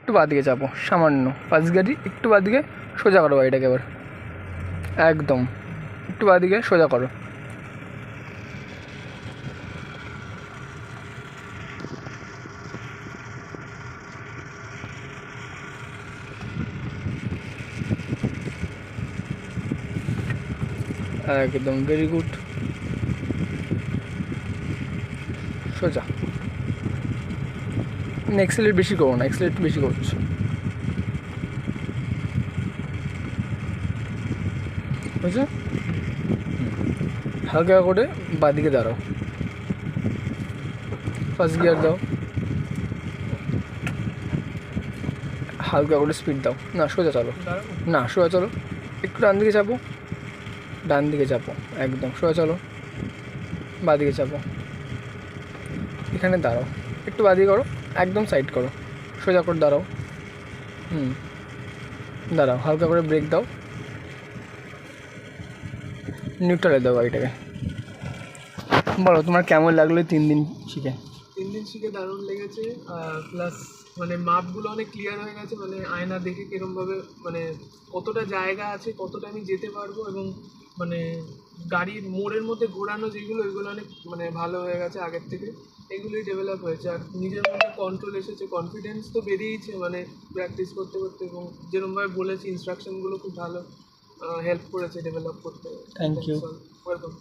একটু বাদিকে চাপো, সামান্য ফার্স্ট গাড়ি একটু বাদিকে, সোজা করো গাড়িটাকে এবার, একদম একটু বাদিকে সোজা করো। একদম ভেরি গুড, সোজা। এক্সেলেট বেশি করো না, এক্সেলেট বেশি করছো, বুঝছো? হালকা করে বাদিকে দাঁড়াও, ফার্স্ট গিয়ার দাও, হালকা করে স্পিড দাও, না সোজা চলো, না সোজা চলো, একটু ডান দিকে চাপো, ডান দিকে চাপো, একদম সোজা চলো, বাদিকে চাপো, এখানে দাঁড়াও, একটু বাদিকে করো, একদম সাইড করো, সোজা করে দাঁড়াও, দাঁড়াও, হালকা করে ব্রেক দাও, নিউট্রালে দাও গাড়িটাকে। বলো তোমার কেমন লাগলো 3 দিন শিখে? 3 দিন শিখে দারুণ লেগেছে, প্লাস মানে মাপগুলো অনেক ক্লিয়ার হয়ে গেছে, মানে আয়না দেখে কীরমভাবে মানে কতটা জায়গা আছে, কতটা আমি যেতে পারবো, এবং মানে গাড়ির মোড়ের মধ্যে ঘোরানো যেগুলো ওইগুলো অনেক মানে ভালো হয়ে গেছে আগের থেকে, এগুলোই ডেভেলপ হয়েছে। আর নিজের মধ্যে কন্ট্রোল এসেছে, কনফিডেন্স তো বেরিয়েছে মানে প্র্যাকটিস করতে করতে, এবং যেরকমভাবে বলেছি ইনস্ট্রাকশনগুলো খুব ভালো হেল্প করেছে ডেভেলপ করতে। Thank you. ওয়েলকাম।